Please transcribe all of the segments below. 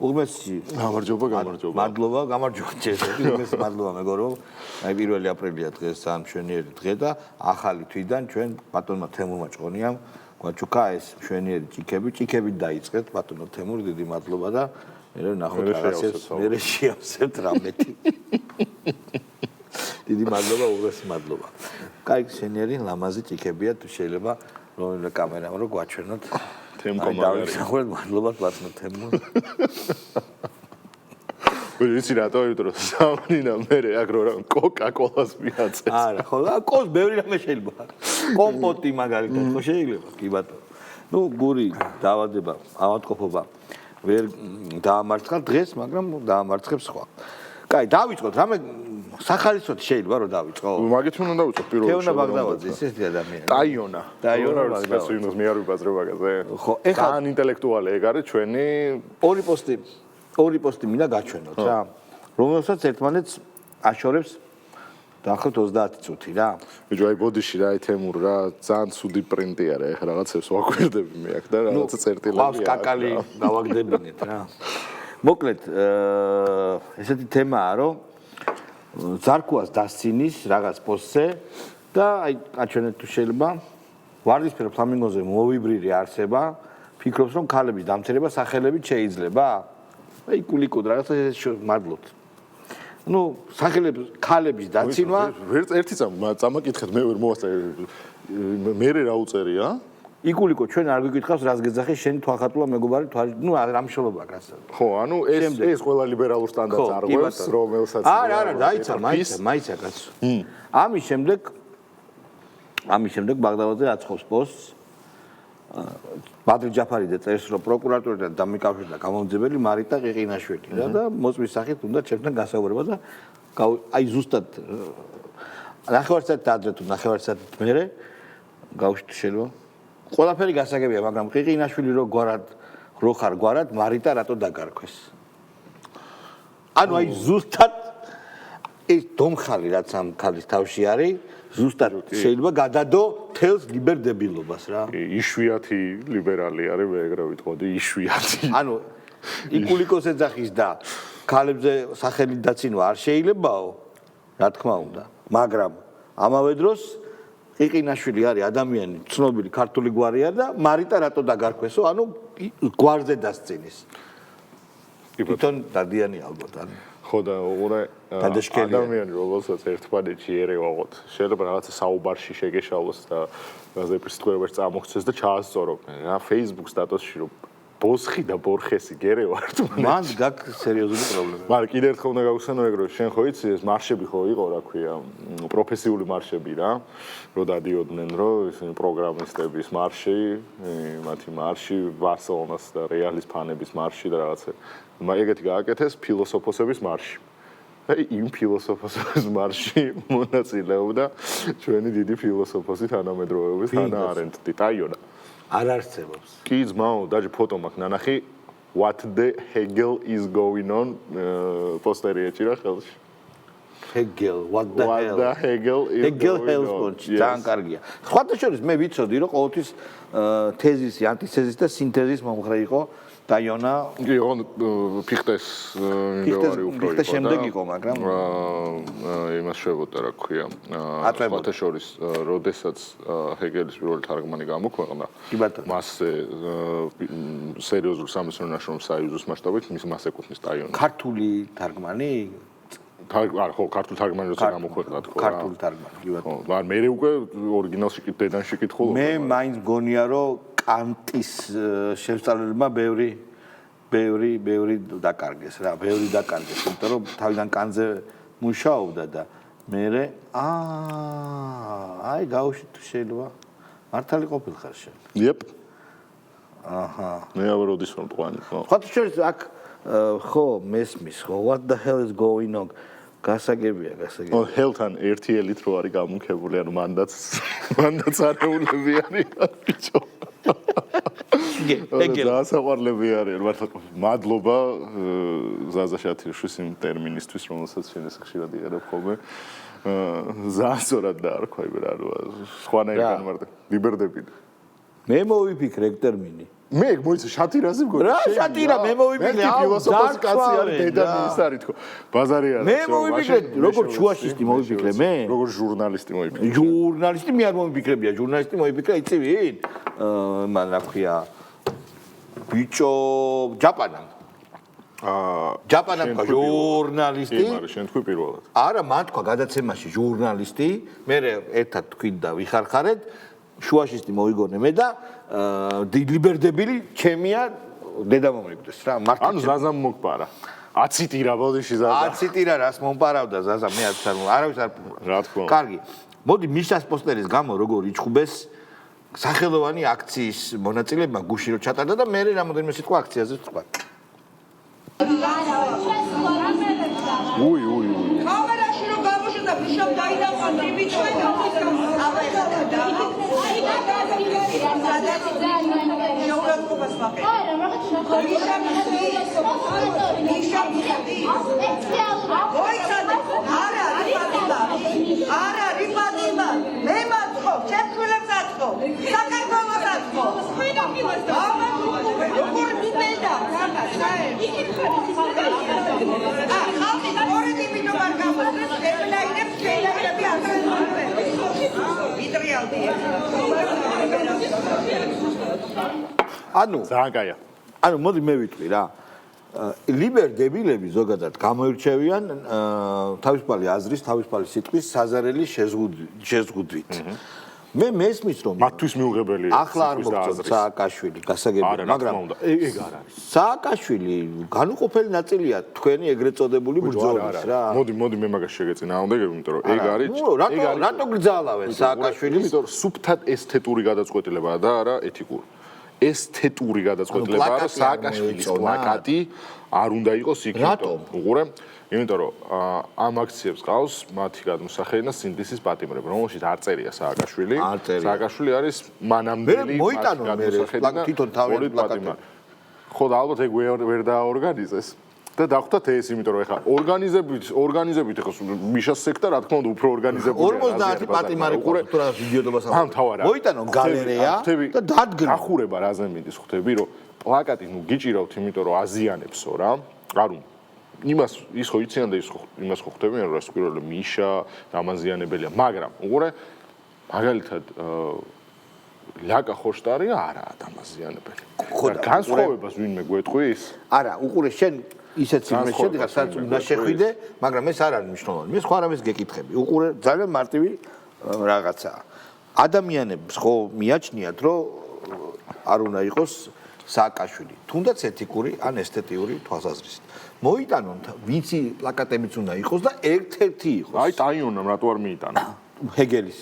უღმესი მადლობა გამარჯობა უღმესი მადლობა მეგორო აი 1 აპრილია დღეს ძალიან მშვენიერი დღე და ახალი თვიდან ჩვენ ბატონმა თემურმა ჭყონიამ გვაჩუქა ეს მშვენიერი ჭიქებით დაიწყეთ ბატონო თემური დიდი მადლობა და მე ნახოთ რაღაცებს მე შეავსებთ რამეთი დიდი მადლობა უღმესი მადლობა კაი მშვენიერი ლამაზი ჭიქებია თუ შეიძლება რომელიმე კამერამ რო გვაჩვენოთ თემკომ აღარ მადლობა ბატონო თემურ ვიცი რატო იმიტომ რომ საუნინა მე აგრო რა კოკა-კოლას მიაწეს არა ხო კოს ბევრი რამე შეიძლება კომპოტი მაგალითად ხო შეიძლება კი ბატონო ნუ გური დაავადება ავადმყოფობა ვერ დაამარცხა დღეს მაგრამ დაამარცხებს სხვა კაი დავიწყოთ რამე სახალისოთ შეიძლება რომ დავიწყო მაგით უნდა დავიწყო პირველად თეონა ბაგდავაძე ისეთი ადამიანი ტაიონა სპეციალიზმის მე არ ვიბაზრებ მაგაზე ხო ეხლა ან ინტელექტუალი ეგ არის ჩვენი ორი პოსტი მინდა გაჩვენოთ რა რომელსაც ერთმანეთს აშორებს დაახლოებით 30 წუთი რა ბიჭო აი ბოდიში რა აი თემურ რა ძალიან ცუდი პრინტი არის ეხლა რაღაცებს ვაკვირდები მე აქ და რაღაცა წერტილები აქვს კაკალი დავაგდებინეთ რა მოკლედ ესეთი თემაა რომ ზარქუას დასცინის რაღაც პოსტზე და აი აჩვენეთ თუ შეიძლება ვარდისფერ ფლამინგოზე მოვიბრირი არსება ფიქრობს რომ ქალების დამცირება სახელებით შეიძლება აი კულიკოდ რაღაცა მადლობთ ну სახელების ქალების დაცინვა ერთი წამაკითხეთ მე ვერ მოვასწრე მე რა უწერია იკულიკო ჩვენ არ გიგითხავს რას გეძახი შენი თვალხატულა მეგობარი ну რამშოლობა გასა ხო ანუ ეს ყველა ლიბერალურ სტანდარტს არღვევს რომელსაც არა დაიცა მაიცა კაცო ამის შემდეგ ბაგდავაძე აწყობს პოსტს ბადრი ჯაფარიძე წერს რომ პროკურატურიდან დამიკავშირდა გამომძებელი მარიტა ყიყინაშვილი და მოწმის სახით უნდა ჩემთან გასაუბრება და აი ზუსტად ნახევარსაათით ადრე თუ ნახევარსაათით მერე გავშვით შეიძლება ყველაფერი გასაგებია მაგრამ ყიყინაშვილი რო ხარ გვარად მარიტა რატო დაგარქვეს ანუ აი ზუსტად ეს დომხალი რაც ამ ქალის თავში არის ზუსტად შეიძლება გადადო თელს ლიბერდებილობას რა იშვიათი ლიბერალი არის მე ეგრე ვიტყოდი იშვიათი ანუ იკულიკოს ეძახის და ქალებზე სახელი დაცინვა არ შეიძლებაო რა თქმა უნდა მაგრამ ამავე დროს ყიყინაშვილი არის ადამიანი ცნობილი ქართული გვარია და მარიტა რატო დაგარქვესო ანუ გვარზე დასცინის თვითონ დადიანი ალბათ ანუ ხო და უყურე ადამიანი რომელსაც ერთმანეთში ერევაღოთ შეიძლება რაღაცა საუბარში შეგეშალოს და რაღაცა პრისტუერებაში წამოხცეს და ჩაასწორობენ რა Facebook სტატუსში რომ ბოსხი და ბორხესი გერევართ მან გაქვს სერიოზული პრობლემა მაგრამ კიდე ერთხელ უნდა გავხსენო ეგ რომ შენ ხო იცი ეს მარშები ხო იყო რა ქვია პროფესიული მარშები რა რომ დადიოდნენ რომ ისინი პროგრამისტების მარში მათი მარში ბარსელონას და რეალის ფანების მარში და რაღაცა ეგეთი გააკეთეს ფილოსოფოსების მარში აი იმ ფილოსოფოსების მარში მონაწილეობდა ჩვენი დიდი ფილოსოფოსი თანამედროვეობის ჰანა არენდტი ტაიონა არ არსებობს კი ძმაო დაჟე ფოტო მაქვს ნანახი what the hell is going on პოსტერი ეჭირა ხელში Hegel what the hell is going on ძალიან კარგია სხვათა შორის მე ვიცოდი რომ ყოველთვის თეზისი ანტითეზის და სინთეზის მომხრე იყო ტაიონა იყო ფიხტეს მიმდევარი უფრო იყო და შემდეგ იყო მაგრამ იმას შევოდა რა ქვია სხვათა შორის როდესაც ჰეგელის პირველი თარგმანი გამოქვეყნდა მასზე სერიოზულ სამეცნიერო ნაშრომს საიუზოს მასშტაბით მას ეკუთვნის ტაიონა ქართული თარგმანი არა ხო ქართული თარგმანი როცა გამოქვეყნდა თქო რა ქართული თარგმანი კი ბატონო მაგრამ მე უკვე ორიგინალში დედანში კითხულობ მე მაინც გონია რომ კანტის შესწავლებმა ბევრი დაკარგეს რა ბევრი დაკარგეს იმიტომ რომ თავიდან კანზე მუშაობდა და მე აი გავუშვით თუ შეიძლება მართალი ყოფილხარ შენ იეპ აჰა მე ავეროდის რომ პლანი ხო ხოთ შორის აქ ხო მესმის ხო what the hell is going on გასაგებია ო ჰელთან ერთი ელით რო არის გამუნქებული ანუ მანდაც არეულები არის ბიჭო დასაყვარლები არიან მართლა მადლობა ზაზა შათიშვილის იმ ტერმინისთვის რომელსაც შენ ეს ხშირად იყენებ ხოლმე ზასორად დაარქვა იმ რა სხვანაირ განმარტება ლიბერდებინე მე მოვიფიქრე ეგ ტერმინი მე მოიცა შატირაზე მგონი. რა შატირა მე მოვიფიქრე ფილოსოფოსი კაცი არის დედამისს არის თქო. ბაზარი არის. მე მოვიფიქრე როგორ შუაშისტი მოვიფიქრე მე? როგორ ჟურნალისტი მოვიფიქრე. ჟურნალისტი მე არ მომიფიქრებია, ჟურნალისტი მოვიფიქრე, იცი ვინ? მან რა ქვია? ბიჭო ჯაპანამ. ჯაპანამ თქვა ჟურნალისტი. კი, მაგრამ შენ თქვი პირველად. არა, მან თქვა გადაცემაში ჟურნალისტი, მე ერთად თქვით და ვიხარხარეთ, შუაშისტი მოიგონე მე და ლიბერდებელი ჩემია დედა მომიგდეს რა, მარტო. ანუ ზაზამ მოგპარა. აციტირა ბოდიში ზაზა. აციტირა რას მომპარავდა ზაზა, მე არავის არ რა თქმა უნდა. კარგი. მოდი მიშას პოსტერის გამო როგორ იჩხუბეს სახელოვანი აქციის მონაწილებმა გუში რო ჩატარდა და მე რამოდენიმე სიტყვა აქციაზე ვთქვა. უი. კამერაში რო გამოშედა მიშამ დაინაყანა მიჩვენა ანუ ძალიან კაია. ანუ მოდი მე ვიტყვი რა. ლიბერდებილები ზოგადად გამოირჩევიან თავისუფალი აზრის, თავისუფალი სიტყვის საზარელი შეზღუდვით. მე მესმის რომ მათთვის მიუღებელი ახლა არ მოგწონს სააკაშვილი გასაგებია, მაგრამ ეგ არ არის. სააკაშვილი განუყოფელი ნაწილია თქვენი ეგრეთ წოდებული ბრძოლის რა. მოდი მე მაგას შეგეწინააღმდეგე, იმიტომ რომ ეგ არის. რატო გძალავენ სააკაშვილის? იმიტომ რომ სუბთად ესთეტური გადაწყვეტილებაა და არა ეთიკური. ესთეტური გადაწყვეტილება არა სააკაშვილის პლაკატი არ უნდა იყოს იქ. რატომ? უყურე, იმიტომ რომ ამ აქციებს ყავს მათი გადმოსახელი და სინდისის პატიმრები, რომელშიც არ წერია სააკაშვილი. სააკაშვილი არის მანამდელი მოიტანო მე თვითონ თავი პლაკატი. ხო და ალბათ ეგ ვერ დააორგანიზეს. და დახვდათ ეს, იმიტომ რომ ეხლა ორგანიზებით ეხლა მიშას სექტა რა თქმა უნდა უფრო ორგანიზებულია. 50 პატიმარი ყურე თუ რა ვიდეოდებას ამ თავარა. მოიტანო გალერეა და დადგმ. გახურება რაზე მიდის ხვდები რომ პლაკატი ნუ გიჭირავთ, იმიტომ რომ აზიანებსო რა. არ უნდა. ის ხო იციან და იმას ხო ხვდებიან რომ ეს პირველი მიშა დამაზიანებელია, მაგრამ უყურე მაგალითად ლაკა ხოშტარი არაა დამაზიანებელი. განსხვავებას ვინმე გვეტყვის? არა, უყურე შენ ისეთ სიმღერას შედგა, სადაც უნდა შეხვიდე, მაგრამ ეს არ არის მნიშვნელოვანი. მე სხვა რამეს გეკითხები. უყურე ძალიან მარტივი რაღაცაა. ადამიანებს ხო მიაჩნიათ, რომ არ უნდა იყოს სააკაშვილი, თუნდაც ეთიკური ან ესთეტიური თვალსაზრისით. მოიტანონ ვიცი პლაკატებიც უნდა იყოს და ერთ-ერთი იყოს. აი ტაიონამ რატო არ მიიტანა? ჰეგელის.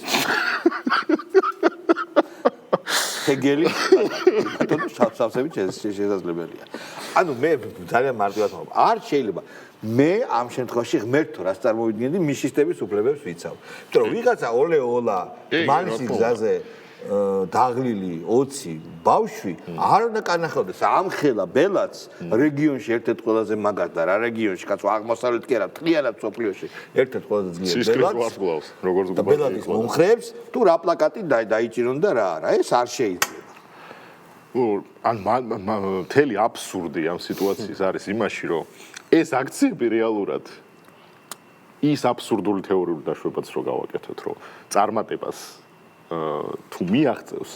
ჰეგელი ბატონო სავსებით შესაძლებელია. ანუ მე ძალიან მარტივად ვამბობ, არ შეიძლება მე ამ შემთხვევაში ღმერთო რას წარმოვიდგენდი მიშისტების უფლებებს ვიცავ. იმიტომ რომ ვიღაცა ოლეოლა მანსი გზაზე დაღლილი 20 ბავშვი არ უნდა კანახავდეს ამხელა ბელაც რეგიონში ერთ-ერთ ყველაზე მაგარ და რა რეგიონში კაცო აღმოსავლეთ კი არა მთლიანად სოფლიოში ერთ-ერთ ყველაზე ძლიერ ბელაც როგორც ბელადის მომხრეებს თუ რა პლაკატი დაიჭირონ და რა არა ეს არ შეიძლება. ან მთელი აბსურდი ამ სიტუაციის არის იმაში რომ ეს აქციები რეალურად ის აბსურდული თეორიული დაშვებაც რო გავაკეთოთ რომ წარმატებას თუ მიაღწევს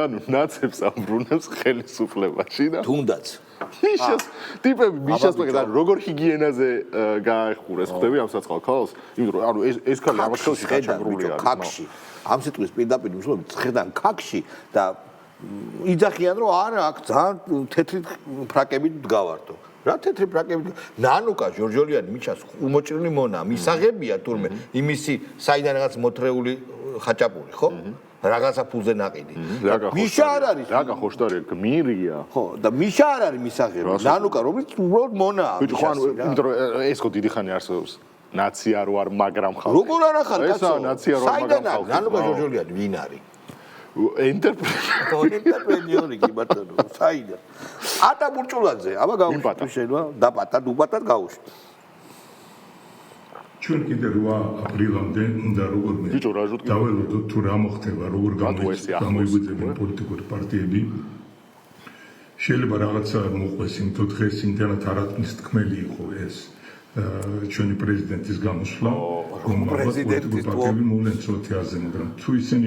ანუ ნაცებს ამბრუნებს ხელისუფლებაში და თუნდაც მიშას ტიპები მიშას მაგალითად როგორ ჰიგიენაზე გაეხურეს ხვდები ამ საწყალ ქალს იმიტომ რომ ანუ ეს ქალი ამას ხელში გაჩაგრული არის ქაქში ამ სიტყვის პირდაპირ მსვლელობით ხედან ქაქში და იძახიან რომ არა აქ ძალიან თეთრი ფრაკებით დგავარდო რა თეთრი ფრაკებით ნანუკა ჯორჯოლიანი მიჩას უმოჭრილი მონა მისაღებია თურმე იმისი საიდან რაღაც მოთრეული ხაჭაპური ხო რაღაცა ფულზე ნაყიდი მიშა არ არის რაგა ხოშტარი გმირია ხო და მიშა არ არის მისაღები ნანუკა რომელიც უბრალოდ მონაა ბიჭო ხო იმიტომ რომ ეს ხო დიდი ხანი არსებობს ნაცია რო არ მაგრამ ხალხი როგორ არ ახარ კაცო ესა ნაცია რო არ მაგრამ ხალხი ნანუკა ჯორჯოლიანი ვინ არის ინტერპრეტიორი კი ბატონო საიდან ატა ბურჭულაძე აბა გავუშვი შევა დაპატად უბატად გავუშვი ჩვენ კიდე 8 აპრილამდე უნდა როგორმე ბიჭო, რა ჟუტკი? დაველოდოთ თუ რა მოხდება, როგორ გამოიღვიძებენ პოლიტიკური პარტიები. შეიძლება რაღაცა მოყვეს, იმიტომ დღეს ინტერნეტ არათმის თქმელი იყო ეს ჩვენი პრეზიდენტის გამოსვლა, რომ პოლიტიკური პარტიები მოვლენ სოციალზე, მაგრამ თუ ისინი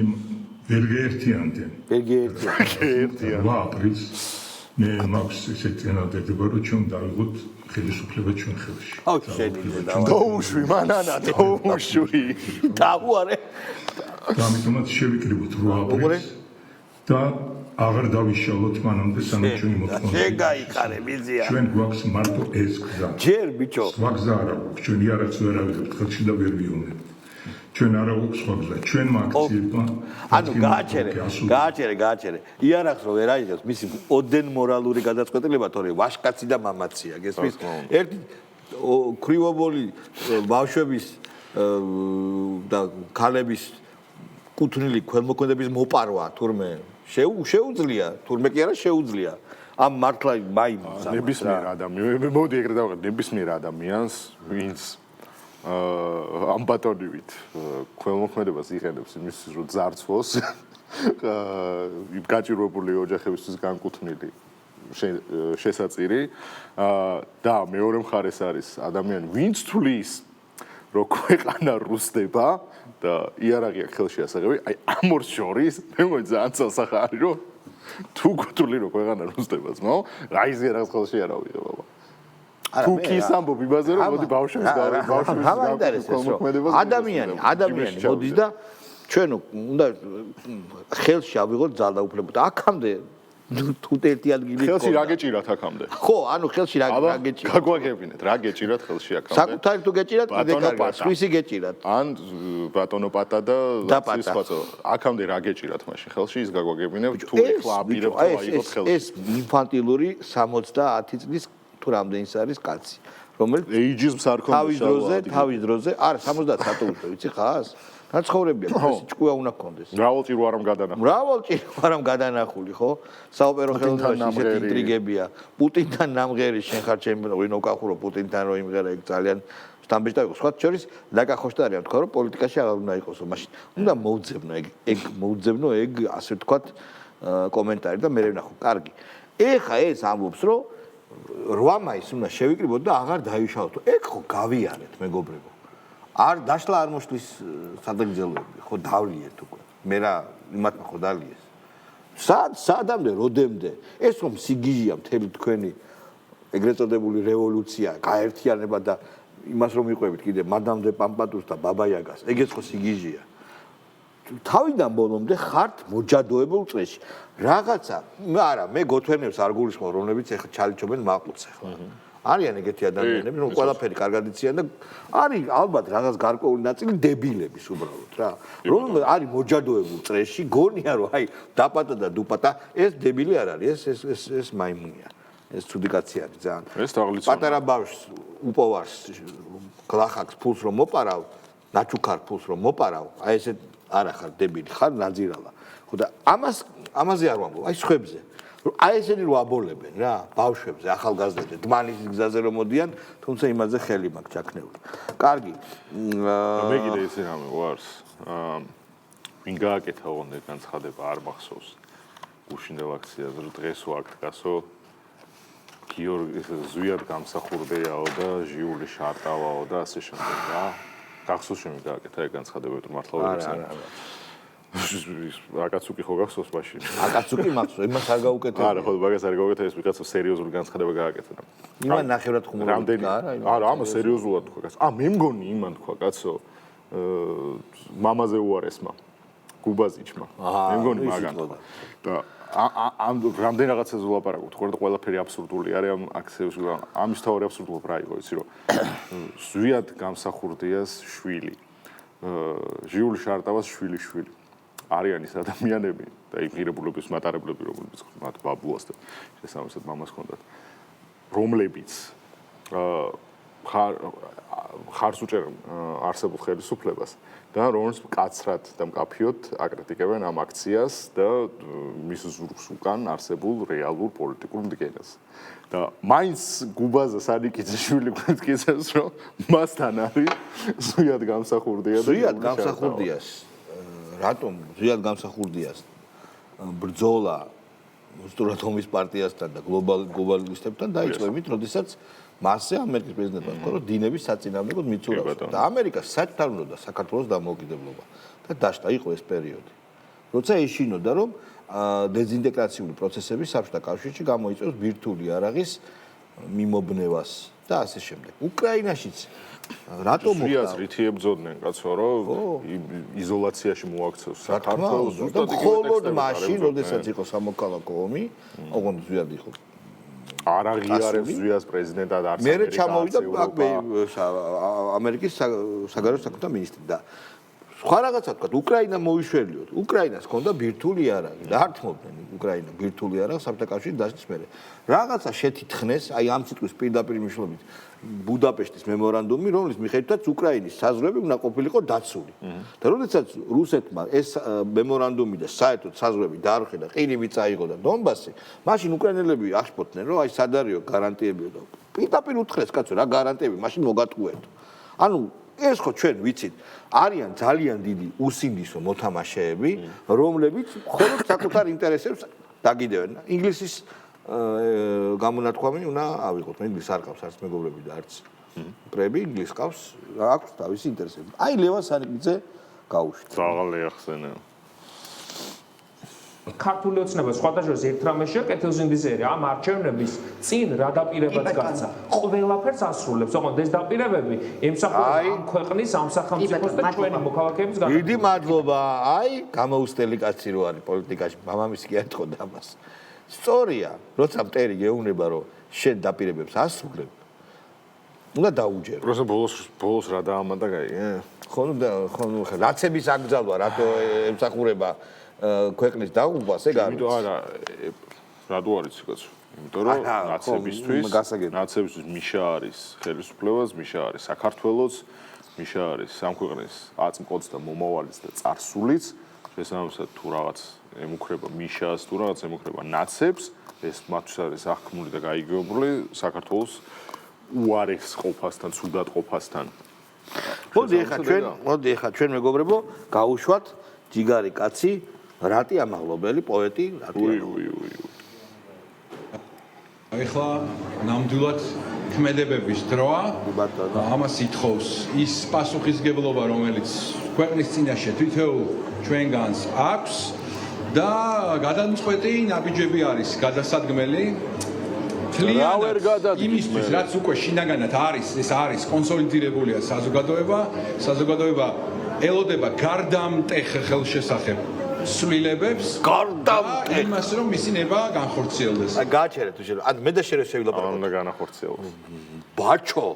ვერ გაერთიანდნენ. 8 აპრილს მე მაქვს ესეთი წინადადება, რომ ჩვენ დავიღოთ ხელისუფლება ჩვენ ხელში. აუ შეიძლება დაუშვი მანანა დაუშვი დაუარე და ამიტომაც შევიკრიბოთ 8 აპრილს და აღარ დავიშალოთ მანამდე სანამ ჩვენი მოთხოვნა. შეგაიყარე მიზია. ჩვენ გვაქვს მარტო ეს გზა. ჯერ ბიჭო. სხვა გზა არ აქვს. ჩვენ იარაღს ვერ ავიღებთ ხელში და ვერ ვიუნებთ. ჩვენ არ აქვს სხვა გზა. ჩვენმა აქციებმა ანუ გააჩერე. იარაღს რო ვერ აიღებს, მისი ოდენ მორალური გადაწყვეტილება თორე ვაშკაცი და მამაცია. გესმის? ერთი ქრივობოლი ბავშვების და ქალების კუთვნილი ქველმოქმედების მოპარვა თურმე შეუძლია, თურმე კი არა შეუძლია. ამ მართლა მაიმუნს ნებისმიერ ადამიანს, მოდი ეგრე დავყოთ, ნებისმიერ ადამიანს, ვინც ამ ბატონივით ქველმოქმედებას იყენებს იმის რომ ძარცვოს გაჭირვებული ოჯახებისთვის განკუთვნილი შესაწირი და მეორე მხარეს არის ადამიანი ვინც თulis რომ ქვეყანა რუსდება და იარაღი აქვს ხელში ასაღები აი ამ ორ შორის მე მგონი ძალიან ცალსახარი რომ თუ გთვლი რომ ქვეყანა რუსდება ძმაო რა ის იარაღს ხელში არ ავიღე ბაბა თუ ის ამბობ იმაზე რომ მოდი ბავშვების ადამიანი მოდის და ჩვენ უნდა ხელში ავიღოთ ძალაუფლება და აქამდე თუ ერთი ადგილი ხელში რა გეჭირათ აქამდე ხო ანუ ხელში რა გეჭირათ გაგვაგებინეთ რა გეჭირათ ხელში აქამდე საკუთარი თუ გეჭირათ კიდე კარგია სხვისი გეჭირათ ან ბატონო პატა და სხვაცო აქამდე რა გეჭირათ მაშინ ხელში ის გაგვაგებინებ თუ ეხლა აპირებთ აიღოთ ხელში ეს ინფანტილური 70 წლის თუ რამდენის არის კაცი რომელიც ეიჯიზმს არ ქონდა თავის დროზე არა 70 სატოუშო ვიცი ხას გაცხოვრებია ეს ჭკუა უნდა კონდეს მრავალჭირო არამ გადანახული ხო საოპერო ხელოვნებაში ისეთი ინტრიგებია პუტინთან ნამღერი შენ ხარ ჩემი ვინო კახურო პუტინთან რო იმღერა ეგ ძალიან სტამბეჭდა იყო სხვა შორის დაკახოშტარია თქვა რომ პოლიტიკაში აღარ უნდა იყოსო მაშინ უნდა მოუძებნო ეგ ასე ვთქვათ კომენტარი და მე ვნახო კარგი ეხა ეს ამბობს რომ 8 მაისს უნდა შევიკრიბოთ და აღარ დაივიშალოთ ეგ ხო გავიარეთ მეგობრებო არ დაშლა არ მოშლის სადაგძელოები ხო დავლიეთ უკვე მე რა იმათმა ხო დალიეს სადამდე როდემდე ეს რომ სიგიჟია მთელი თქვენი ეგრეთ წოდებული რევოლუცია გაერთიანება და იმას რომ მიყვებით კიდე მადამ დე პამპადურს და ბაბაიაგას ეგეც ხო სიგიჟია თავიდან ბოლომდე ხართ მოჯადოებულ წრეში რაღაცა არა მე გოთვენებს არ გულისხმობ რომლებიც ეხლა ჩალიჩობენ მაყურს ეხლა არიან ეგეთი ადამიანები რომ ყველაფერი კარგად იციან და არის ალბათ რაღაც გარკვეული ნაწილი დებილების უბრალოდ რა რომ არის მოჯადოებულ წრეში გონია რომ აი დაპატა და დუპატა ეს დებილი არ არის ეს მაიმუნია ეს ცუდი კაცი არის ძალიან ეს თაღლიცაა პატარა ბავშვს უპოვარს გლახაკს ფულს რომ მოპარავ ნაჩუქარ ფულს რომ მოპარავ აი ესე არა ხარ დებილი ხარ ნაძირალა ხო და ამაზე არ ვამბობ აი სხვებზე აი ესენი რო აბოლებენ რა ბავშვებზე ახალგაზრდებზე დმანის გზაზე რომ მოდიან თუმცა იმაზე ხელი მაქვს ჩაქნეული კარგი მე კიდე ისე რამე ვარს ვინ გააკეთა ოღონდ განცხადება არ მახსოვს გუშინდელ აქციაზე რომ დღეს ვაკ დგასო გიორგი ზვიად გამსახურდეაო და ჟიული შარტავაო და ასე შემდეგ რა გახსოვს შემი გააკეთა ეგ განცხადება თუ მართლა ვერ აკაცუკი ხო გახსოვს მაშინ აკაცუკი მახსოვს იმას არ გაუკეთებია არა ხო მაგას არ გაუკეთე ეს ვიღაცა სერიოზული განცხადება გააკეთა იმან ნახევრად ხუმრობდი არა ამა სერიოზულად თქვა კაცო მე მგონი იმან თქვა კაცო მამაზე უარესმა გუბაზიჩმა მე მგონი მაგან და ამ რამდენ რაღაცას ვლაპარაკობთ ხო და ყველაფერი აბსურდული არის ამ აქციებში ამის თავი აბსურდული რა იყო იცი რომ ზვიად გამსახურდიას შვილი ჟიული შარტავას შვილი არიან ის ადამიანები და იმ ღირებულების მატარებლები რომლებიც მათ ბაბუას და შესაბამისად მამას ჰქონდათ რომლებიც ხარს უჭერ არსებულ ხელისუფლებას და რომელიც მკაცრად და მკაფიოდ აკრიტიკებენ ამ აქციას და მის ზურგს უკან არსებულ რეალურ პოლიტიკურ მდგენას. და მაინც გუბაზე სანიკიძეშვილი გვეთქიზებს, რომ მასთან არის ზვიად გამსახურდია და ზვიად გამსახურდიას. რატომ ზვიად გამსახურდიას ბრძოლა უსტურად ომის პარტიასთან და გლობალისტებთან დაიწყო იმით, როდესაც მასზე ამერიკის პრეზიდენტმა თქვა, რომ დინების საწინააღმდეგოდ მიცურავს და ამერიკას საერთოდ უნდა საქართველოს დამოუკიდებლობა და დაშტა იყო ეს პერიოდი. როცა ეშინოდა, რომ დეზინტეგრაციული პროცესები საბჭოთა კავშირში გამოიწვევს ბირთვული იარაღის მიმობნევას და ასე შემდეგ. უკრაინაშიც რატომ ზვიას რითი ებძოდნენ კაცო, რომ იზოლაციაში მოაქცევს საქართველოს ზუსტად მხოლოდ მაშინ, როდესაც იყო სამოქალაქო ომი, ოღონდ ზვიად იყო არ აღიარებს ზვიას პრეზიდენტად არც მე ჩამოვიდა ამერიკის საგარეო საქმეთა მინისტრი და სხვა რაღაცა თქვა, უკრაინა მოიშველიოთ. უკრაინას ჰქონდა ბირთვული იარაღი და არ თმობდნენ უკრაინა ბირთვული იარაღს საბჭოთა კავშირში დასჯის მერე. რაღაცა შეთითხნეს, აი ამ სიტყვის პირდაპირ მნიშვნელობით ბუდაპეშტის მემორანდუმი, რომლის მიხედვითაც უკრაინის საზღვრები უნდა ყოფილიყო დაცული. და როდესაც რუსეთმა ეს მემორანდუმი და საერთოდ საზღვრები დაარღვე და ყირიმი წაიღო და დონბასი, მაშინ უკრაინელები აღშფოთდნენ, რომ აი სადარიო გარანტიებიო და პირდაპირ უთხრეს კაცო, რა გარანტიები, მაშინ მოგატყუეთო. ანუ ეს ხო ჩვენ ვიცით, არიან ძალიან დიდი უსინდისო მოთამაშეები, რომლებიც მხოლოდ საკუთარ ინტერესებს დაგიდევენ. ინგლისის გამონათქვამი უნდა ავიღოთ. ინგლისს არ ყავს არც მეგობრები და არც პრები, ინგლისს ყავს, აქვს თავისი ინტერესები. აი ლევან სანიკიძე გაუშვით. ძაღალი ახსენე. ქართული ოცნება სხვადასხვა ერთ რამე შეკეთილზინდიზერი ამ არჩევნების წინ რა დაპირებაც გაცა. ყველაფერს ასრულებს. ოღონდ ეს დაპირებები ემსახურება ამ ქვეყნის ამ სახელმწიფოს და ჩვენი მოქალაქეების განაცხადება. დიდი მადლობა. აი, გამოუსტელი კაცი რო არის პოლიტიკაში, მამამისი კი ეთქოდა ამას. სწორია, როცა მტერი გეუბნება, რომ შენ დაპირებებს ასრულებ, უნდა დაუჯერო. პროსე ბოლოს რა დაამატა კაი? ხო, რაცების აკრძალვა, რატო ემსახურება ქვეყნის დაღუპვას, ეგ არის. იმიტომ არა, რატო არის კაცო? იმიტომ რომ ნაცებისთვის მიშა არის ხელისუფლებას, მიშა არის საქართველოს, მიშა არის ამ ქვეყნის აწმყოც და მომავალიც და წარსულიც. შესაბამისად თუ რაღაც ემუქრება მიშას, თუ რაღაც ემუქრება ნაცებს, ეს მათთვის არის აღქმული და გაიგეობული საქართველოს უარეს ყოფასთან, ცუდად ყოფასთან. მოდი ახლა ჩვენ მეგობრებო, გაუშვათ ჯიგარი კაცი რატი ამაღლობელი პოეტი რატი ეხლა ნამდვილად ქმედებების დროა ამას ითხოვს ის პასუხისგებლობა რომელიც ქვეყნის წინაშე თითოეულ ჩვენგანს აქვს და გადამწყვეტი ნაბიჯები არის გადასადგმელი იმისთვის რაც უკვე შინაგანად არის ეს არის კონსოლიდირებულია საზოგადოება ელოდება გარდამტეხ ხელშესახებ სრულებებს გარდამტეხ იმას რომ მისი ნება განხორციელდეს. აი გააჩერეთ უშენ. ანუ მე და შენ შევილაპარაკოთ. უნდა განახორციელოს. ბაჩო,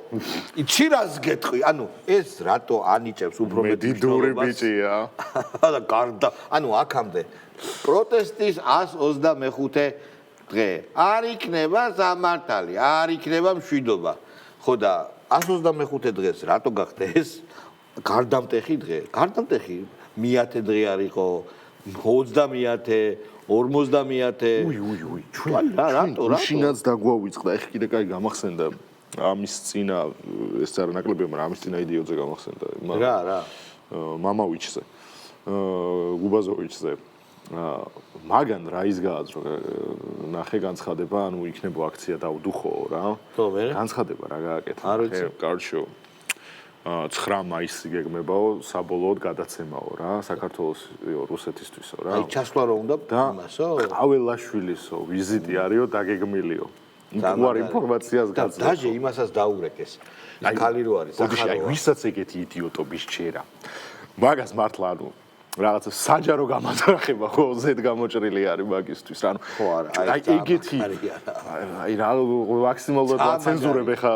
იცი რას გეტყვი? ანუ ეს რატო ანიჭებს უფრო მეტი დიდური ბიჭია. და გარდა, ანუ აქამდე პროტესტის 125 დღე. არ იქნება სამართალი, არ იქნება მშვიდობა. ხო და 125 დღეს რატო გახდა ეს? გარდამტეხი დღე. გარდამტეხი 100 დღე არ იყო 20-50, 50. ჩვენ რატო შინაც დაგვავიწყდა, ეხლა კიდე კაი გამახსენდა ამის წინა ეს არა ნაკლებია, მაგრამ ამის წინა იდიოტზე გამახსენდა. რა. მამავიჩზე. გუბაზოვიჩზე. მაგან რა ის გააძრო ნახე განცხადება, ანუ იქნება აქცია დავდუხო რა. ხო, მე. განცხადება რა გააკეთა. არ ვიცი. კარჩო. 9 მაისს გეგმებაო საბოლოოდ გადაცემაო რა საქართველოს რუსეთისთვისო რა. აი ჩასვლა რო უნდა იმასო. ყაველაშვილისო ვიზიტი არისო დაგეგმილიო. უარ ინფორმაციას გაძლევ. დაჟე იმასაც დაურეკეს. ის ხალი რო არის, ახლა აი ვისაც ეგეთი იდიოტობის ჩერა. მაგას მართლა ანუ რაღაცა საჯარო გამაძრახება ხო ზედ გამოჭრილი არის მაგისთვის რა. ხო არა, აი ეგეთი აი რა მაქსიმალურად ცენზურებ ხა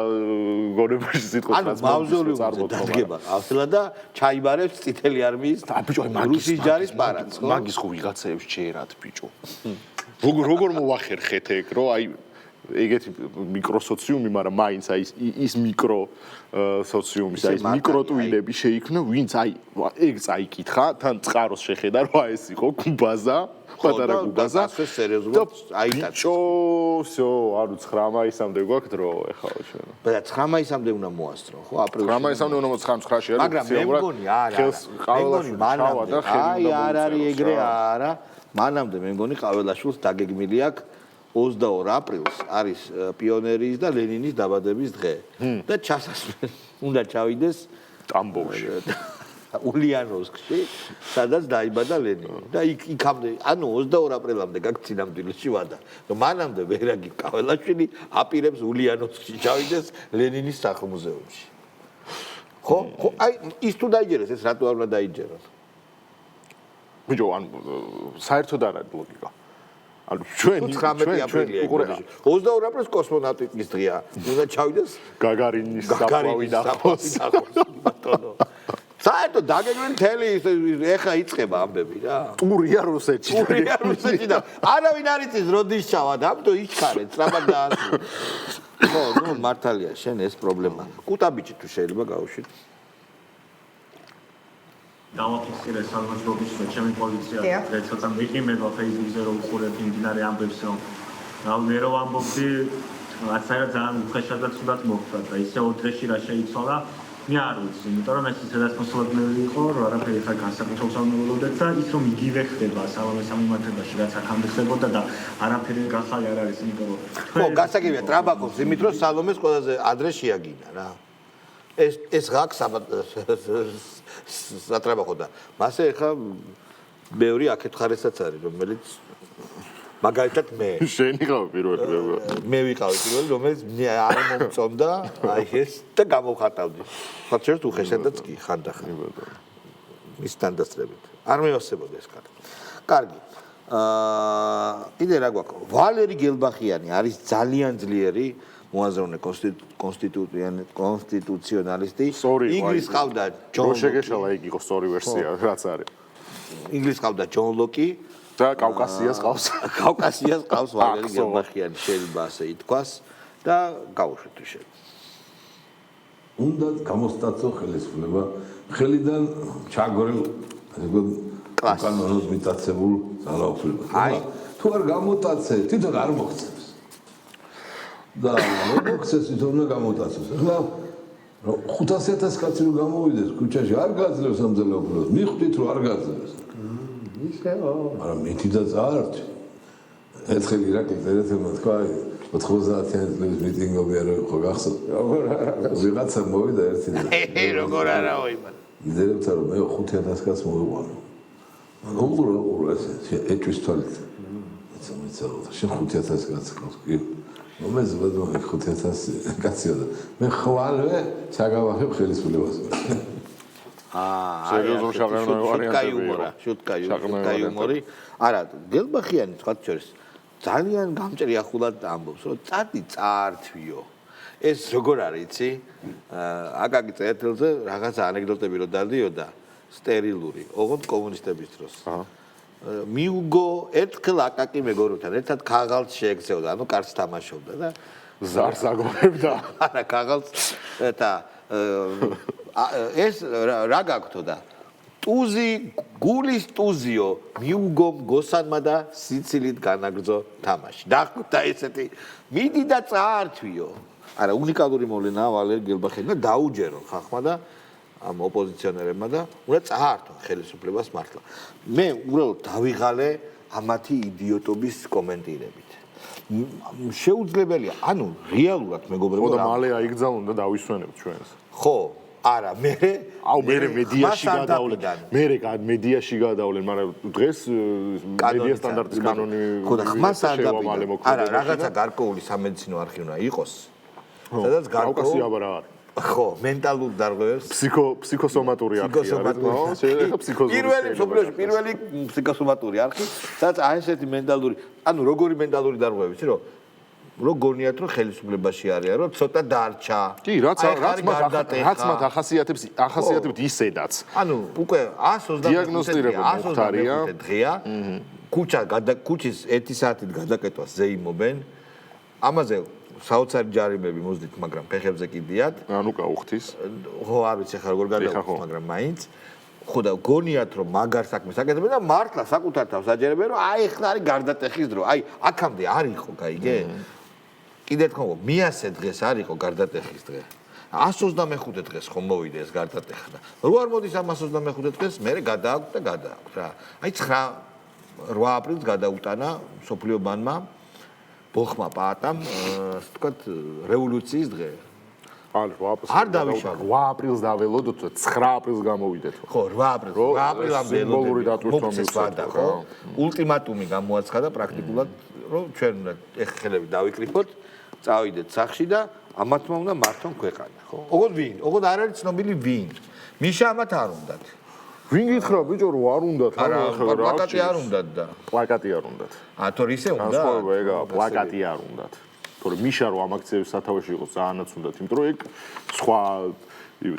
გონებაში სიტყვას ანუ მავზოლეუმზე დადგება ყავსლა და ჩაიბარებს წითელი არმიის რუსის ჯარის პარადს ხო? მაგის ხო ვიღაცაებს ჩერათ ბიჭო. როგორ მოვახერხეთ ეგ რომ აი ეგეთი მიკროსოციუმი, მაგრამ მაინც აი ის მიკრო სოციუმის აი მიკროტვინები შეიქმნა, ვინც აი ეგ წაიკითხა, თან წყაროს შეხედა, რა ეს იყო გუბაზა, პატარა გუბაზა. ასე სერიოზულად აიტაცა. ჩო, ანუ 9 მაისამდე გვაქვს დრო, ეხლა ჩვენ. ბადა 9 მაისამდე უნდა მოასწრო, ხო, აპრილში. 9 მაისამდე უნდა მოწხარ 9-ში არის. მაგრამ მე მგონი არა. მეგონი მანამდე. აი არ არის ეგრე არა. მანამდე მე მგონი ყაველაშვილს დაგეგმილი აქვს 22 აპრილს არის პიონერის და ლენინის დაბადების დღე. და ჩასასვლელი უნდა ჩავიდეს ტამბოვში. ულიანოვსკში, სადაც დაიბადა ლენინი. და იქამდე, ანუ 22 აპრილამდე გაქვს წინამძილში ვადა. რომ მანამდე ვერაგი ყაველაშვილი აპირებს ულიანოვსკში ჩავიდეს ლენინის სახლ-მუზეუმში. ხო, აი ის თუ დაიჯერეს, ეს რატო არ უნდა დაიჯეროს? ბიჭო, ანუ საერთოდ არ არის ლოგიკა. ანუ ჩვენ 19 აპრილია ეგრეში. 22 აპრილს კოსმონავტიკის დღეა. უნდა ჩავიდეს გაგარინის საფლავი ნახოს. ბატონო. საერთოდ დაგეგმენ თელი ეხა იწყება ამბები რა. ტურია რუსეთში. ტურია რუსეთში და არავინ არ იცის როდის ჩავად, ამიტომ იჩქარეთ, სწრაფად დაასრულეთ. ხო, ნუ მართალია, შენ ეს პრობლემა. კუტაბიჭი თუ შეიძლება გავუშვით. დავაფიქსირე სამმაჯრობის ჩემი პოლიცია დღეს ცოტა მიყიმება Facebook-ზე რომ უყურებ იმდინარე ამბებს რომ მე რომ ამბობდი აწერა ძალიან უხეშადაც უდათ მოხდა და ისე ორ დღეში რა შეიცვალა მე არ ვიცი იმიტომ რომ ეს ისედაც მოსულებელი იყო რომ არაფერი ხარ განსაკუთრებულად სამნელოდეთ და ის რომ იგივე ხდება სალამე სამიმართებაში რაც აქამდე ხდებოდა და არაფერი გახალი არ არის იმიტომ რომ ხო გასაგებია ტრაბაკოვს იმით რომ სალომეს ყველაზე ადრე შეაგინა რა ეს ღაკს სატრაბახო და მასე ახლა ბევრი აკეთხარესაც არის რომელიც მაგალითად მე შენი ყავ პირველი მე ვიყავი პირველი რომელიც არ მომწონდა აი ეს და გამოვხატავდი ხო შენ თუ ხეშადაც კი ხანდახან ის თანდასწრებით არ მევასებოდა ეს კარგი კიდე რა გვაქვს ვალერი გელბახიანი არის ძალიან ძლიერი მოაზროვნე კონსტიტუციონალისტი ინგლისს ყავდა ჯონ ლოკი შეგეშალა იქ იყო სწორი ვერსია რაც არის ინგლისს ყავდა ჯონ ლოკი და კავკასიას ყავს ვალერი გელბახიანი შეიძლება ასე ითქვას და გავუშვით შენ უნდა გამოსტაცო ხელისუფლება ხელიდან ჩაგორელ კანონად მიტაცებულ ძალაუფლებას აი თუ არ გამოტაცე თვითონ არ მოხდე და მოხსეს თვითონ გამოტაცოს. ახლა 500,000 კაცი რომ გამოვიდეს ქუჩაში არ გაძლევს ამ ძალაუფლებას. მიხვდით რომ არ გაძლევს. ისეო. მაგრამ მითი და წაართი. ერთხელ ირაკლის ერეთმა თქვა 90-იან წლების მიტინგები არ იყო გახსოვთ. ვიღაცა მოვიდა ერთი და როგორ არა ოიმან. იზერებდა რომ მე 5,000 კაცს მოვიყვანო. უყურე ესე ეჭვის თვალით. მეცადა შენ 5,000 კაცს ყავს კი. მომეს ვადო 5,000 კაცია და მე ხვალე ჩაგავახებ ხელისუფლებას. სერიოზულ შაღერნო ვარიანტები. შუტკა იუმორი. არა, გელბახიანი თქვა შორის ძალიან გამჭრიახულად ამბობს, რომ წადი წაართვიო. ეს როგორ არის, იცი? აკაკი წერეთელზე რაღაცა ანეკდოტები რო დადიოდა სტერილური, ოღონდ კომუნისტების დროს. მიუგო ერთხელ აკაკი მეგობრებთან ერთად ქაღალდს შეექცეოდა, ანუ კარს თამაშობდა და ზარს აგორებდა. არა, ქაღალდს და ეს რა გაქვთო და ტუზი გულის ტუზიო მიუგო გოსანმა და სიცილით განაგრძო თამაში. დახვდა ესეთი მიდი და წაართვიო. არა, უნიკალური მოვლენაა ვალერი გელბახიანი და დაუჯერო ხახმა და ამ ოპოზიციონერებმა და უნდა წაართვა ხელისუფლებას მართლა. მე უბრალოდ დავიღალე ამათი იდიოტობის კომენტირებით. შეუძლებელია, ანუ რეალურად მეგობრებო და მალე აიგზავნ და დავისვენებ ჩვენს. ხო, არა, მე მედიაში გადავლენ. მე მედიაში გადავლენ, მაგრამ დღეს მედია სტანდარტის კანონი ხო და ხმას არ დაპირდა. არა, რაღაცა გარკვეული სამედიცინო არხი უნდა იყოს. სადაც კავკასია აბარა არის. ხო, მენტალურ დარღვევებს, ფსიქოსომატური არხი არის. პირველი ფსიქოსომატური არხი, სადაც აი ესეთი მენტალური, ანუ როგორი მენტალური დარღვევები, იცი რომ გონიათ რომ ხელისუფლებაში არიან, რომ ცოტა დარჩა. კი, რაც მათ ახასიათებს ისედაც. ანუ უკვე 125 დღეა. ქუჩის 1 საათით გადაკეტვას ზეიმობენ. ამაზე საოცარი ჯარიმები მოძდით, მაგრამ ფეხებზე კიდიათ. ანუ გაუხთის. ხო, არ ვიცი ხარ როგორ გადავხდეს, მაგრამ მაინც ხო და გონიათ რომ მაგარ საქმეს აკეთებენ და მართლა საკუთარ თავს აჯერებენ რომ აი ახლა არის გარდატეხის დრო. აი აქამდე არ იყო, გაიგე? კიდე თქო, მიასე დღეს არ იყო გარდატეხის დღე. 125 დღეს ხომ მოვიდა ეს გარდატეხა. რო არ მოდის 125 დღეს, მე გადააქვს და გადააქვს რა. აი 8 აპრილს გადაუტანა სოფლიო ბანკმა ბოხმა პაატამ, ასე ვთქვათ, რევოლუციის დღე. არ დავიშალე. 8 აპრილს დაველოდოთ, 9 აპრილს გამოვიდეთ. ხო, 8 აპრილამდე სიმბოლური დატვირთვა მივცეთ, ხო? ულტიმატუმი გამოაცხადა პრაქტიკულად, რომ ჩვენ უნდა ეხელები დავიკრიფოთ, წავიდეთ სახში და ამათმა უნდა მართონ ქვეყანა, ხო? ოღონდ ვინ? ოღონდ არ არის ცნობილი ვინ. მიშა ამათ არ უნდათ. ვინ გითხრა ბიჭო რომ არ უნდათ? არა, პლაკატი არ უნდათ და. პლაკატი არ უნდათ. თორე ისე უნდა. განსხვავება ეგაა, პლაკატი არ უნდათ. თორე მიშა რომ ამ აქციების სათავეში იყოს ძალიანაც უნდათ, იმიტომ რომ ეგ სხვა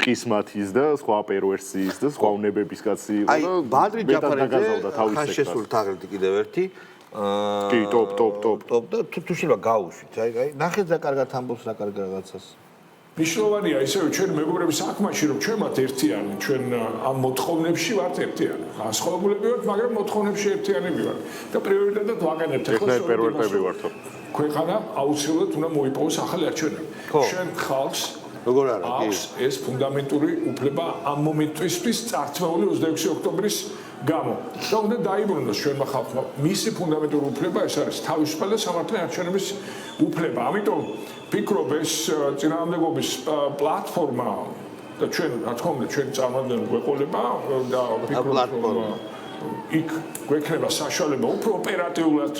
ყისმათის და სხვა პერვერსიის და სხვა უნებების კაცი იყო და აი, ბადრი ჯაფარიძე ხან შესულ თაღლით კიდევ ერთი კი, ტოპ და თუ შეიძლება გაუშვით. აი, ნახეთ რა კარგად ამბობს რა კარგ რაღაცას. მნიშვნელოვანია ისევე ჩვენ მეგობრების საქმეში რომ ჩვენ მათ ერთიანი, ჩვენ ამ მოთხოვნებში ვართ ერთიანი. განსხვავებულები ვართ, მაგრამ მოთხოვნებში ერთიანები ვართ და პრიორიტეტად ვაყენებთ ახლა პერვერტები ვართო. ქვეყანა აუცილებლად უნდა მოიპოვოს ახალი არჩევნები. ჩვენ ხალხს როგორ არა კი აქვს ეს ფუნდამენტური უფლება ამ მომენტისთვის წარწმეული 26 ოქტომბრის გამო. და უნდა დაიბრუნოს ჩვენმა ხალხმა მისი ფუნდამენტური უფლება, ეს არის თავისუფალი და სამართლიანი არჩევნების უფლება. ამიტომ ფიქრობ ეს წინააღმდეგობის პლატფორმა და ჩვენ რა თქმა უნდა ჩვენ წარმატებული გვეყოლება და ფიქრობ რომ იქ გვექნება საშუალება უფრო ოპერატიულად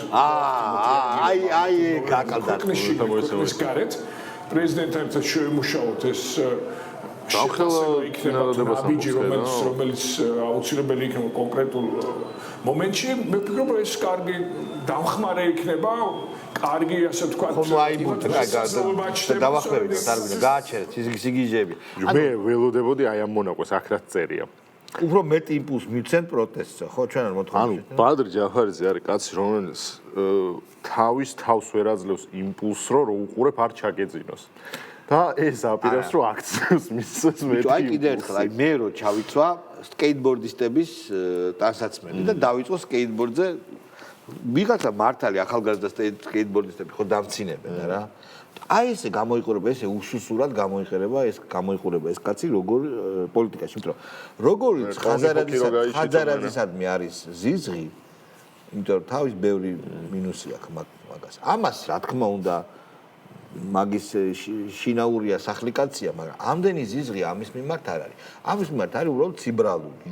აი გაკალდათ ეს გარეთ პრეზიდენტთან შევიმუშაოთ ეს დავხელავთ რომელიც აუცილებელი იქნება კონკრეტულ მომენტში მე ვფიქრობ ეს კარგი დამხმარე იქნება კარგი ასე ვთქვათ ხომ აიბუთ რა დავახმევინოთ არ ვინო გააჩერეთ სიგიჟეები მე ველოდებოდი აი ამ მონაკვეს აქაც წერია უფრო მეტი იმპულს მივცენ პროტესტზე ხო ჩვენ არ მოთხოვნა ანუ ბადრი ჯაფარიძე არის კაცი რომელიც თავის თავს ვერ აძლევს იმპულსს რომ უყურებ არ ჩაგეძინოს და ეს აპირებს რომ აქციებს მისცეს მეტი აი კიდე ერთხელ აი მე რო ჩავიცვა სკეიტბორდისტების ტანსაცმელი და დავიწყო სკეიტბორდზე ვიღაცა მართალი ახალგაზრდა სკეიტბორდისტები ხო დამცინებენ რა აი ესე გამოიყურება ესე უშუსურად გამოიყურება ეს კაცი როგორ პოლიტიკაში იმიტომ როგორც ხაზარაძისადმი არის ზიზღი იმიტომ რომ თავის ბევრი მინუსი აქვს მაგას ამას რა თქმა უნდა მაგის შინაურია სახლიკაცია მაგრამ ამდენი ზიზღი ამის მიმართ არ არის ამის მიმართ არის უბრალოდ ციბრალული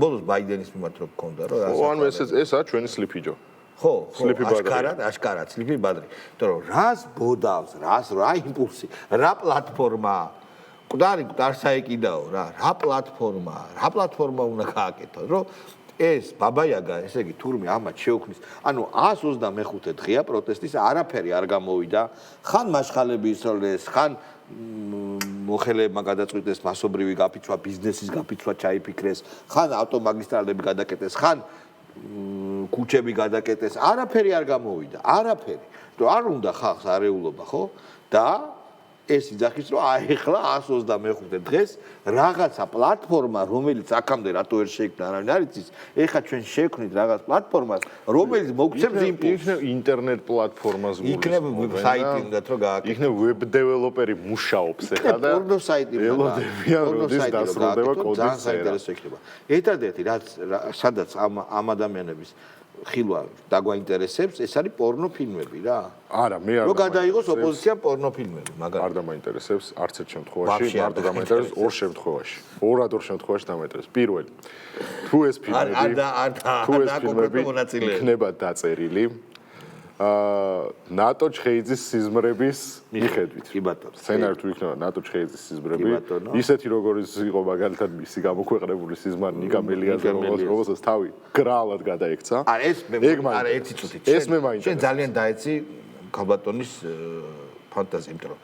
ბოლოს ბაიდენის მიმართ რო გქონდა რომ ანუ ესაა ჩვენი სლიფიჯო ხო, აშკარად, სლიფი ბადრი. იმიტომ რომ რას ბოდავს, რა იმპულსი, რა პლატფორმა. მკვდარი მკვდარსაეკიდაო რა პლატფორმა უნდა გააკეთოს, რომ ეს ბაბაიაგა, ესე იგი თურმე ამათ შეუქმნის. ანუ 125 დღეა პროტესტის არაფერი არ გამოვიდა. ხან მაშხალები ისროლეს, ხან მოხელებმა გადაწყვიტეს მასობრივი გაფიცვა, ბიზნესის გაფიცვა ჩაიფიქრეს, ხან ავტომაგისტრალები გადაკეტეს, ხან კუჩები გადაკეტეს, არაფერი არ გამოვიდა, არაფერი. რომ არ უნდა ხალხს არეულობა, ხო? და ეს იძახის, რომ აი ახლა 125 დღეს რაღაცა პლატფორმა, რომელიც აქამდე რატო ვერ შეიქმნა, არავინ არ იცის, ეხლა ჩვენ შევქმნით რაღაც პლატფორმას, რომელიც მოგცემს იმპულსს. იქნებ ინტერნეტ პლატფორმას გულისხმობს. იქნებ ვებსაიტი უნდათ რომ გააკეთოს. იქნებ ვებ დეველოპერი მუშაობს ეხლა და პორნო საიტი ელოდებიან როდის დასრულდება კოდის საინტერესო იქნება. ერთადერთი რაც სადაც ამ ადამიანების ხილვა დაგვაინტერესებს, ეს არის პორნო ფილმები რა. არა, მე არ რომ გადაიღოს ოპოზიციამ პორნო ფილმები, მაგრამ არ დამაინტერესებს არც ერთ შემთხვევაში, მარტო დამაინტერესებს ორ შემთხვევაში. ორ შემთხვევაში დამაინტერესებს. პირველი, თუ ეს ფილმები იქნება დაწერილი ნატო ჩხეიძის სიზმრების მიხედვით. კი ბატონო. სცენარი თუ იქნება ნატო ჩხეიძის სიზმრები, ისეთი როგორიც იყო მაგალითად მისი გამოქვეყნებული სიზმარი ნიკა მელიაძე, რომელსაც თავი გრალად გადაექცა. არა ეს არა ერთი წუთი. ეს მე მაინტერესებს. შენ ძალიან დაეცი ქალბატონის ფანტაზია, იმიტომ რომ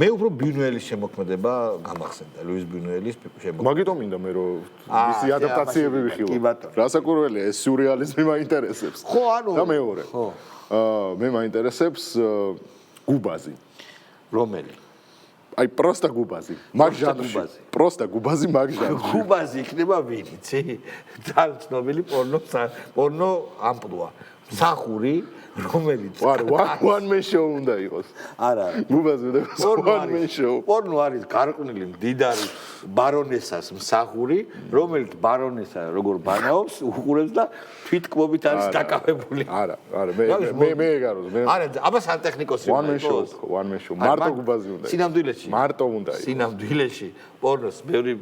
მე უფრო ბიუნუელის შემოქმედება გამახსენდა, ლუის ბიუნუელის შემოქმედება. მაგიტომ მინდა მე რომ მისი ადაპტაციები ვიხილო. რასაკურველია ეს სიურეალიზმი მაინტერესებს. ხო, ანუ და მეორე. ხო. მე მაინტერესებს გუბაზი. რომელი? აი პროსტა გუბაზი. მაგ ჟანრში. პროსტა გუბაზი მაგ ჟანრში. გუბაზი იქნება ვინ, იცი? ძალიან ცნობილი პორნო ამპლუა. მსახური, რომელიც one man show უნდა იყოს. არა. გუბაზი უნდა იყოს one man show. პორნო არის გარყვნილი მდიდარი ბარონესას მსახური, რომელიც ბარონესა როგორ ბანაობს, უყურებს და თვითკმობით არის დაკავებული. არა, მე ეგაროს, მე. არა, აბა სანტექნიკოსი one man show, one man show. მარტო გუბაზი უნდა იყოს. სინამდვილეში. მარტო უნდა იყოს. სინამდვილეში პორნოს ბევრი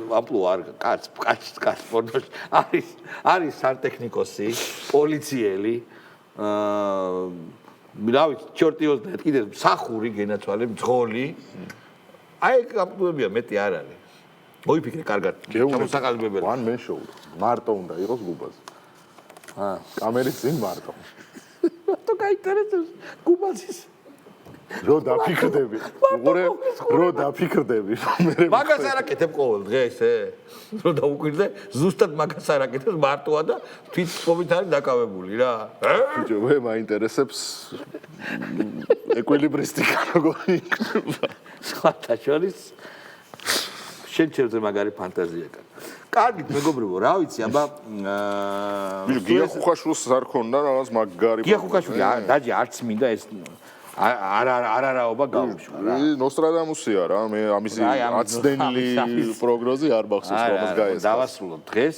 ამპლუა არ კაც პორნოში არის სანტექნიკოსი, პოლიციელი რა ვიცი, ჩორტიოს და კიდე მსახური გენაცვალე, მძღოლი. აი ამპლუებია მეტი არ არის. მოიფიქრე კარგად. ჩამოსაყალიბებელი. one man show. მარტო უნდა იყოს გუბაზი. კამერის წინ მარტო. რატო გაინტერესებს გუბაზის? რო დაფიქრდები. უყურე, რო დაფიქრდები. მაგას არ აკეთებ ყოველ დღეს, რო დაუკვირდე, ზუსტად მაგას არ აკეთებს მარტოა და თვითკმობით არის დაკავებული რა. ბიჭო, მე მაინტერესებს ეკვილიბრისტიკა როგორი იქნება. სხვათა შორის შენ ჩემზე მაგარი ფანტაზია კარ. კარგით მეგობრებო, რა ვიცი, აბა გია ხუხაშვილს არ ქონდა რაღაც მაგარი. გია ხუხაშვილი დაჯი არც მინდა ეს არაობა გავუშვა რა. ნოსტრადამუსია რა, მე ამისი აცდენილი პროგნოზი არ მახსოვს რომელს გაესწრა. დავასრულოთ დღეს.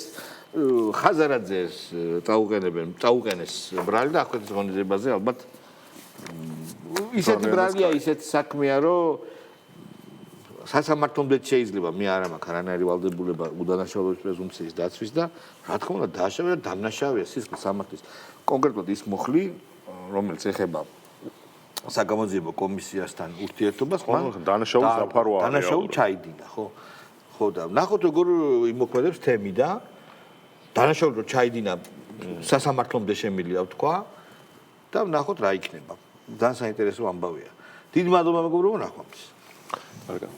ხაზარაძეს წაუყენეს ბრალი და ახლა ღონისძიებაზე ალბათ ისეთი ბრალია, ისეთი საქმეა, რომ სასამართლომდე შეიძლება მე არ მაქვს არანაირი ვალდებულება უდანაშაულობის პრეზუმპციის დაცვის და რა თქმა უნდა დააშავე და დამნაშავეა სისხლის სამართლის კონკრეტულად ის მოხლი, რომელიც ეხება საგამოძიებო კომისიასთან ურთიერთობას, ხო, დანაშაულის დაფარვა არის. დანაშაული ჩაიდინა, ხო? ხო და ნახოთ როგორ იმოქმედებს თემი და დანაშაული რო ჩაიდინა სასამართლომდე შემილია ვთქვა და ნახოთ რა იქნება. ძალიან საინტერესო ამბავია. დიდი მადლობა მეგობრებო, ნახვამდის. კარგად.